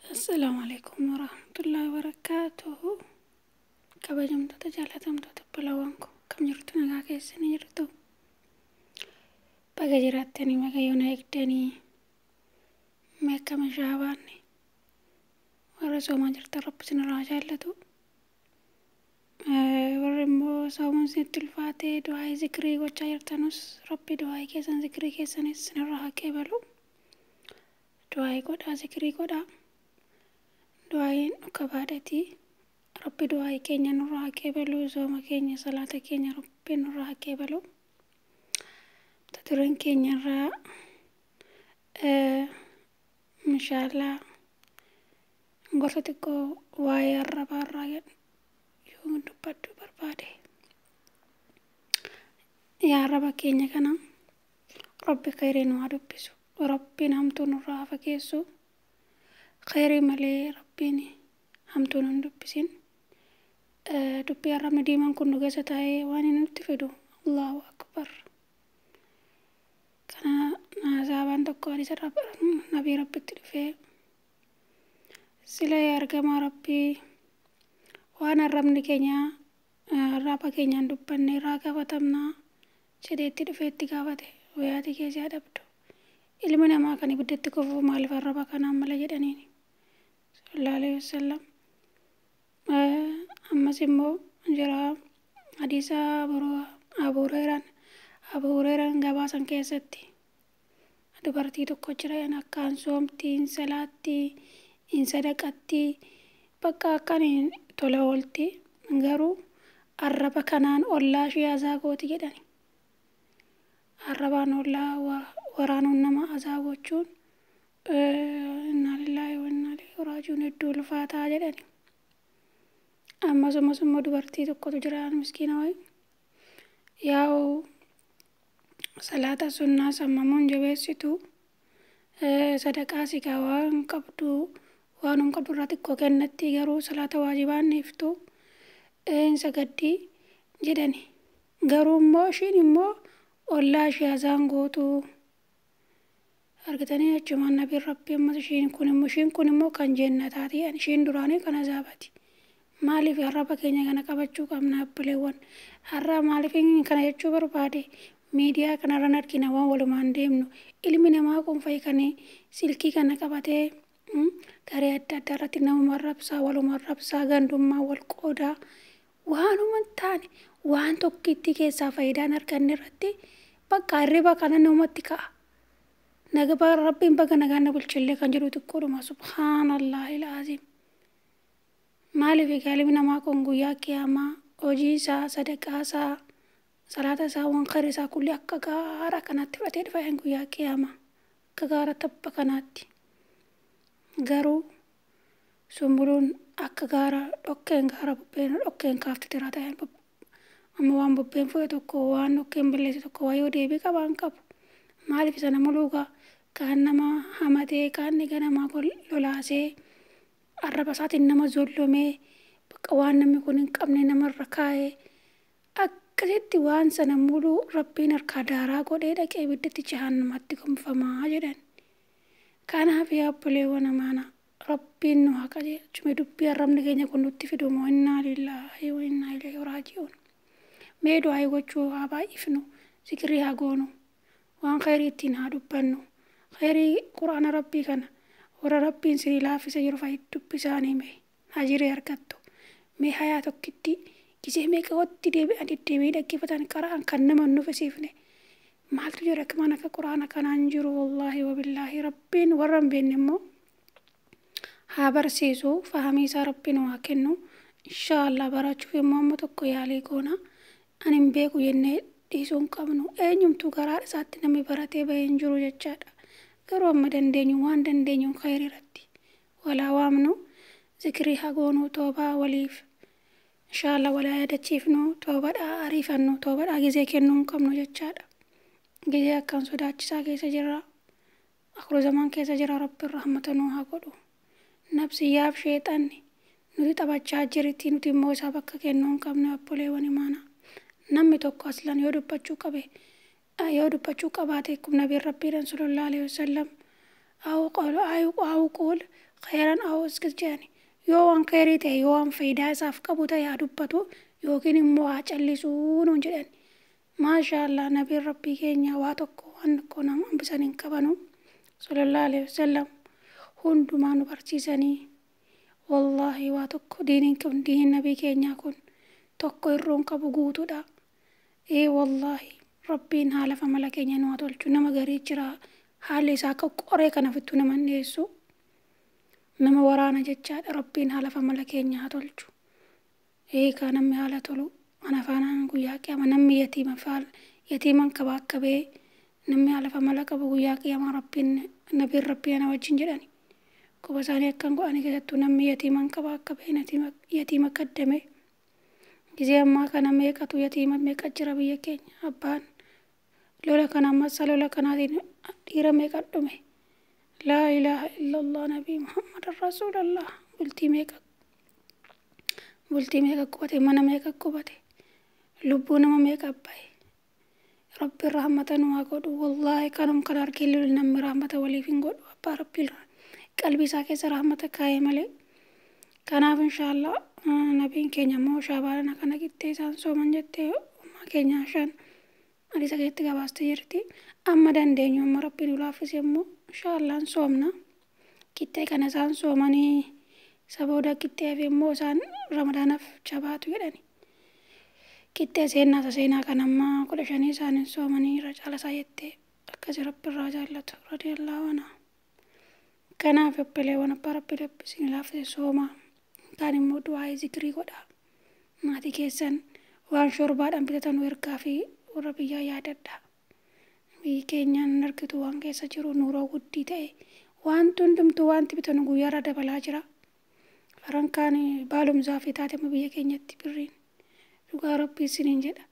السلام عليكم ورحمة الله وبركاته. kabajamtoota jaalatamtoota obbolaawwanko kam jirtu nagaa keessanii jirtu baga jiraattanii waaqayyoon eegdanii meekkama shaabaanni warra soomaa jirtan rabbi isinirraa jaallatu warra immoo soomuun isinitti ulfaatee du'aa zikrii gochaa jirtanus rabbi du'aa keessan zikrii keessanis isinirraa haa qeebalu. du'aa godhaa zikrii godhaa du'aayin dhukabaadhatii rabbi du'aa keenya nurraa haa qeebalu. sooma keenya salaata keenya rabbi nurraa haa qeebalu. turan keenya irraa inshallah gosa xiqqoo waa'ee arrabaarraa yoo dubbadhu barbaade yaa arraba keenya kana rabbi khayrii nu haa dubbisu. rabbiin hamtuu nurraa haa fageessu. khayrii malee rabbiin hamtuu nu hin dubbisin. dubbii arrabni diimaan kun nu keessa taa'ee waan inni nutti fidu allahu akbar. kana naazaabaan tokko hadiisa nabii rabbitti dhufee sila argamaa rabbii waan arrabni keenya arraba keenyaan dubbanne irraa gaafatamnaa jedheetti dhufeetti gaafate. wayaati keessaa dhabdu ilmi namaa kan ibiddatti kufu maaliif arraba kanaan mala jedhaniini sallallahu alaihi wasallam. ammas immoo jira hadiisa Abu Hurairaan gabaasan keessatti dubartii tokko jira akkaan soomti, hin salaatti, hin sadaqatti, bakka akkaan tola oolti, garuu arraba kanaan ollaa ishee azaa gooti jedhani. arrabaan ollaa waraanuun nama azaa gochuun inna lillahi wa inna ilaihi raaji'uun hedduu ulfaataa jedhani. ammas immoo dubartii tokkotu jira miskiina wayi yaa'u salaata sunnaa sammamuun jabeessitu sadaqaa sigaa waan qabdu waanum qabdu irraa xiqqoo kennatti, garuu salaata waajibaan iftu sagaddii jedhani. garuu immoo ishiin immoo ollaa ishee azaan gootu argatanii achumaan nabiin rabbii ammas ishiin kun immoo kan jannataati. ishiin duraanii kan azaabati. maaliif arraba keenya kana qabachuu qabna abboleewwan? har'a maaliif kana jechuu barbaade? miidiyaa kanarraan argina waan walumaan deemnu. ilmi namaa kun fayyikanii silkii kana qabatee garee adda addaa irratti namuma arrabsaa, waluma arrabsaa, gandummaa wal qoodaa waanuma hin taane waan tokkitti keessaa faayidaan arganne irratti bakka hirriba kana namatti ka'a. nagaa rabbiin baga nagaan na bulchillee kan jedhu xiqqoodhuma subhaanallahil aziim. maaliif ilmi namaa kun guyyaa qiyaamaa hojii isaa, sadaqaa isaa, salaata isaa, waan khayrii isaa kulli akka gaara kanaatti fudhatee dhufa guyyaa qiyaamaa akka gaara tabba kanaatti. garuu sumbuluun akka gaara dhokkeen gaara bubbeen dhokkeen kaaftite irraa ta'an amma waan bubbeen fuudhe tokko waan dhokkeen balleesse tokko waa yoo deebii qabaan qabu. maaliif isa nama luugaa kaan nama hamatee kaan ganamaa lolaasee arraba isaatiin nama zollomee bakka waan namni kun hin qabne namarra kaa'ee akkasitti waan sana muluu rabbiin harkaa daaraa godhee dhaqee ibiddatti jahannamatti gonfamaa jedhan. kanaaf yaa obboleewwan amaanaa rabbiin nu haa qajeelchu. dubbii arrabni keenya kun nutti fidumoo innaa lillaahi wa innaa ilaihi raaji'uun. mee du'aa gochuu haa baay'ifnu, zikrii haa goonu, waan khayrii ittiin haa dubbannu. khayrii quraana rabbii kana warra rabbiin sirii laaffisa jiru fayyadu dubbisaanii mee hajirii argattu. mee hayaa tokkitti gisee meeqa watti deebi'anii dhaggeeffatan qara'an kan nama hin nufisiifne maaltu jira kaman akka quraana kanaan jiru. wallaahi wabillaahi rabbiin warra hin beekne immoo haa barsiisu, fahamii isaa rabbiin waa kennu. inshaallah barachuuf immoo amma tokko yaalii goona. ani hin beeku jennee dhiisuu hin qabnu. eenyumtuu garaa isaatti namni baratee bahee hin jiru jechaadha. garuu amma dandeenyu waan dandeenyuun khayrii irratti walaa waamnu, zikrii haa goonu, toobaa waliif inshaallah walaa yaadachiifnu, toobadhaa ariifannu, toobadhaa gizee kennuu hin qabnu jechaadha. gizee akkaan sodaachisaa keessa jirra, akhiru zamaan keessa jira. rabbiin rahmata nuu haa godhu. nafsiyyaaf sheexanni nuti taphachaa jirti, nuti immoo isaa bakka kennuu hin qabne obboleewwan imaanaa. namni tokko aslan yoo dubbachuu qabaate akkuma nabiin rabbiidhaan sallallahu alaihi wasallam أو قول khayran awuskis jedhani yoo waan khayrii ta'e yoo waan faayidaa isaaf qabu ta'e haa dubbatu yookiin immoo haa callisuu nuun jedhani. Maashaallah nabiin rabbii keenya waa tokko waan tokko nama hambisan hin qabanu sallallahu alaihi wasallam hundumaa nu barsiisanii wallaahi waa tokko diiniin nabii keenyaa kun tokko irroon qabu guutuudha. Wallaahi rabbiin haala famala keenya nu haa tolchu. Nama garii jira haalli isaa akka qoree kana fittuu nama hin dhiyeessu nama waraana jechaadha. Rabbiin haala famala keenya haa tolchu. Kan namni haala tolu mana faanaan guyyaa qiyama namni yatiiman qabaa akka ba'e namni haala famala qabu guyyaa qiyama nabiin rabbii ana wajjin jedhani. Quba isaanii akkan godhani keessattuu namni yatiiman qabaa akka ba'e yatiima kaddame. Gizee ammaa kana meeqatu yatiima meeqa jira biyya keenya abbaan lola kana ammasa lola kanaatiin dhiira meeqa dhume. Laa ilaaha illallah nabii muhammad rasuulallah bultii meeqa qubate mana meeqa qubate lubbuu nama meeqa bahe. Rabbi rahmata nu haa godhu wallaahi kanum kan arginu namni rahmata waliif hin godhu abbaa rabbii qalbii isaa keessa rahmata kaa'e malee. Kanaaf inshaallah nabiin keenya immoo shaabaana kana qixxee isaan sooman jettee ummaa keenya shan hadiisa keessatti gabaastee jirti. Amma dandeenyu amma rabbiin ulaaffise immoo inshaallaan soomna. Qixxee kana isaan soomanii isa booda qixxeef immoo isaan ramadaanaaf jabaatu jedhani. Qixxee seenaa kan amma 15 isaaniin soomanii irra caala isaa jettee akkasi rabbi irraa jaallatu radiyallahu anha. Kanaaf obboleewwan abbaa rabbi rabbisin ulaaffise soomaa. Kan immoo du'aa zikrii godha. Maatii keessan waan shorbaadhaan bitatan ergaa fi warra biyyaa yaadadha. Biyyi keenyaan argitu waan keessa jiru nuuroo guddii ta'e wanti hundumtuu wanti bitanu guyyaarra dabalaa jira. Farankaan baalumsaa fi taatema biyya keenyatti birriin dhugaa rabbii isiniin jedha.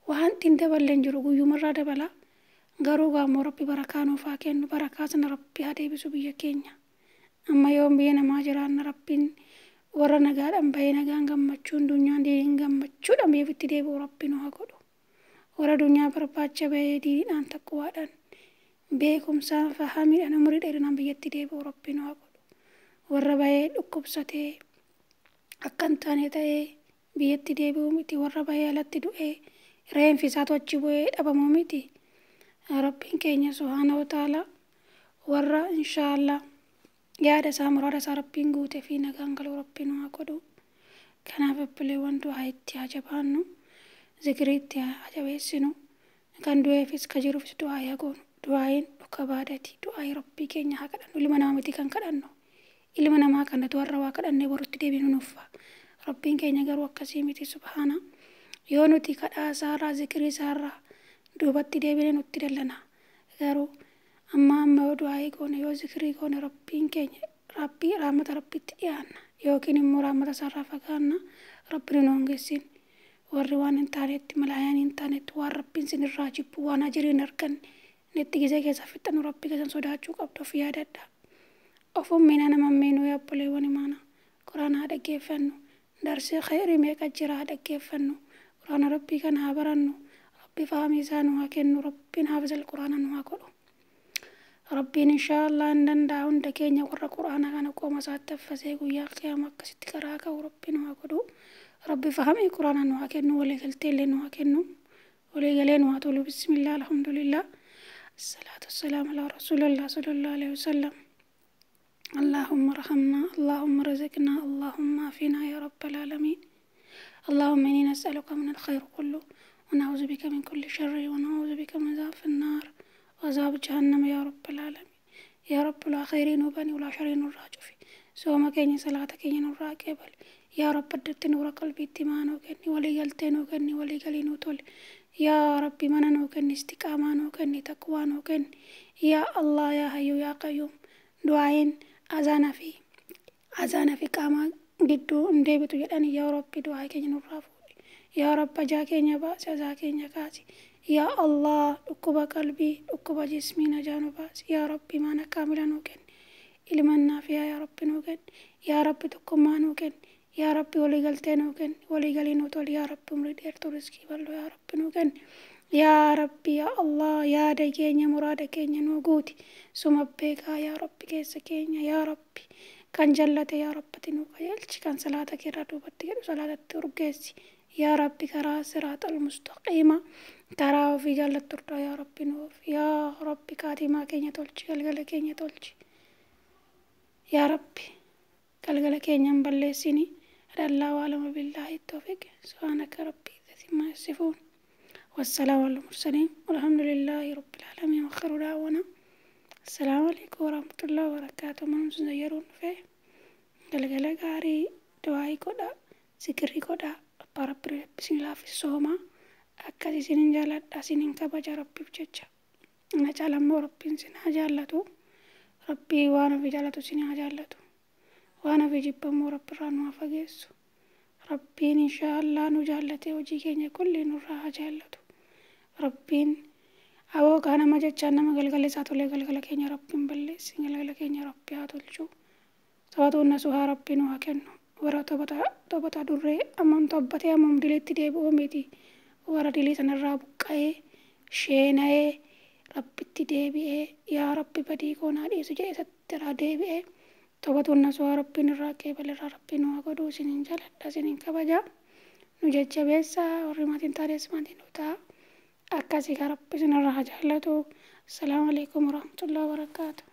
Wanti hin daballe hin jiru guyyumarraa dabala. Garuu gaammoo rabbi barakaa nuuf haa kennu barakaa sana rabbi haa deebisu biyya keenya. Amma yoon biyya namaa jiraanna rabbiin warra nagaadhaan bahee nagaan gammachuun dunyaan diiniin gammachuudhaan biyya itti deebi'u rabbi nu haa godhu. Warra dunyaa barbaacha bahee diiniidhaan taqwaadhaan beekumsaan fahamiidhaan umurii dheerinaan biyyatti deebi'u rabbi nu haa godhu. Warra bahee dhukkubsatee akka hin taane ta'ee biyyatti deebi'u miti. Warra bahee alatti du'ee reenfi isaatu achi bu'ee dhabamu miti. Rabbiin keenya subhaanahu wa ta'aalaa warra inshaallah yaada isaa muraada isaa rabbiin guutee fi nagaan galuu rabbiin nu haa godhu. Kanaaf obboleewwan du'aa itti haa jabaannu zikrii itti haa jabeessinu kan du'eefis ka jiruufis du'aa haa goonu. Du'aayin dhuka baadati du'aayi rabbii keenya haa kadhannu. Ilma namaa miti kan kadhannu ilma namaa kanatu warra waa kadhannee borutti deebinu nuffa. Rabbiin keenya garuu akkasii miti subhaana. Yoo nuti kadhaa isaarraa zikrii isaarraa duubatti deebinee nutti dallana. Garuu amma yoo du'aa goone yoo zikrii goone rabbiin keenya rabbii rahmata rabbitti dhiyaanna yookiin immoo rahmata isaarraa fagaanna. Rabbiin nu hongeessin warri waan hin taanetti malaayaan hin taanetti waan rabbiin sinirraa jibbu waan ajiriin arganne netti gisee keessa fixxanu rabbii keessan sodaachuu qabdu of yaadadha. Ofuun miina nama meenuu yaabboleewwan imaana quraana haa dhaggeeffannu darsii khayrii meeqa jira haa dhaggeeffannu quraana rabbii kana haa barannu. Rabbi fahamii isaa nu haa kennu rabbiin haafizal quraana nu haa godhu. Rabbiin inshaallah hin danda'a hunda keenya warra quraana kana qooma isaatti affasee guyyaa qiyaama akkasitti karaa ka'u rabbi nu haa godhu. Rabbi fahamii quraana nu haa kennu waliigaltee illee nu haa kennu waliigalee nu haa tolu. Bismillah alhamdulillah الصلاة والسلام على رسول الله صلى الله عليه وسلم. اللهم ارحمنا اللهم رزقنا اللهم عافنا يا رب العالمين. اللهم إني نسألك من الخير كله ونعوذ بك من كل شر ونعوذ بك من عذاب النار وعذاب جهنم يا رب العالمين. يا رب لا خيرين وبني ولا شرين الراجفي سوما كيني صلاة كيني نورا كبل يا رب ادت نور قلبي اتمان وكني ولي قلتين وكني ولي قلين وطول يا ربي منن وكني استقامان وكني تقوان وكني يا الله يا حي يا قيوم. دعائين أذانا في قاما جدو انديبتو جداني يا ربي دعاء كيني نورا فولي يا رب جا كيني باس جا كيني كاسي يا الله ركوب قلبي ركوب جسمي نجانو باس يا ربي مانا كاملا نوكن إلمنا فيها يا ربي نوكن يا ربي تكما نوكن يا ربي ولي قلتين نوكن ولي قلين وطول يا ربي مريد يرتو رزقي بلو يا ربي نوكن يا ربي يا الله يا دكيني مراد كيني نوغوتي سمبيكا يا ربي كيس كيني يا ربي kan jallate yaa rabbati nu qajeelchi kan salaata keerraa duubatti jedhu salaatatti urgeessi yaa rabbi karaa siraaxal mustaqiima karaa ofii jaallatturraa yaa rabbi nuuf yaa rabbi kaatimaa keenya tolchi galgala keenya tolchi yaa rabbi galgala keenya hin balleessini adallaa waalama billaahi tawfiq subhaanaka rabbi izzati yasifuun والسلام على المرسلين والحمد لله رب العالمين وآخر دعوانا السلام عليكم ورحمة الله وبركاته من زيرون في galgala gaarii du'aayi godha zikirri godha abbaa rabbi bismillaah fi sooma akkas isinin jaaladha isinin kabaja rabbiif jecha ana caalammoo rabbiin isin haa jaallatu rabbii waan ofii jaallatu isin haa jaallatu waan ofii jibbammoo rabbirraa nu haa fageessu rabbiin inshaallah nu jaallatee hojii keenya kulli nurraa haa jaallatu rabbiin awoo nama jechaan nama galgala isaa tolee galgala keenya rabbiin balleessi galgala keenya rabbi haa tolchu Tawatuun nasuhaa rabbi nu haa kennu warra tobataa durree ammam tobbatee ammam dileetti deebi'uu miti warra dilii sanarraa buqqa'ee sheena'ee rabbitti deebi'ee yaa rabbi badii koonaa dhiisu jedhee isatti irraa deebi'ee tobatuun nasuhaa rabbiin irraa qeebalirraa rabbi nu haa godhuu isiniin jaaladha isiniin kabaja nu jajjabeessaa warri maatiin taatees maatiin nu ta'a akkasii kaa rabbi isinirraa haa jaallatu assalaamu alaikum warahmatullahi wabarakaatu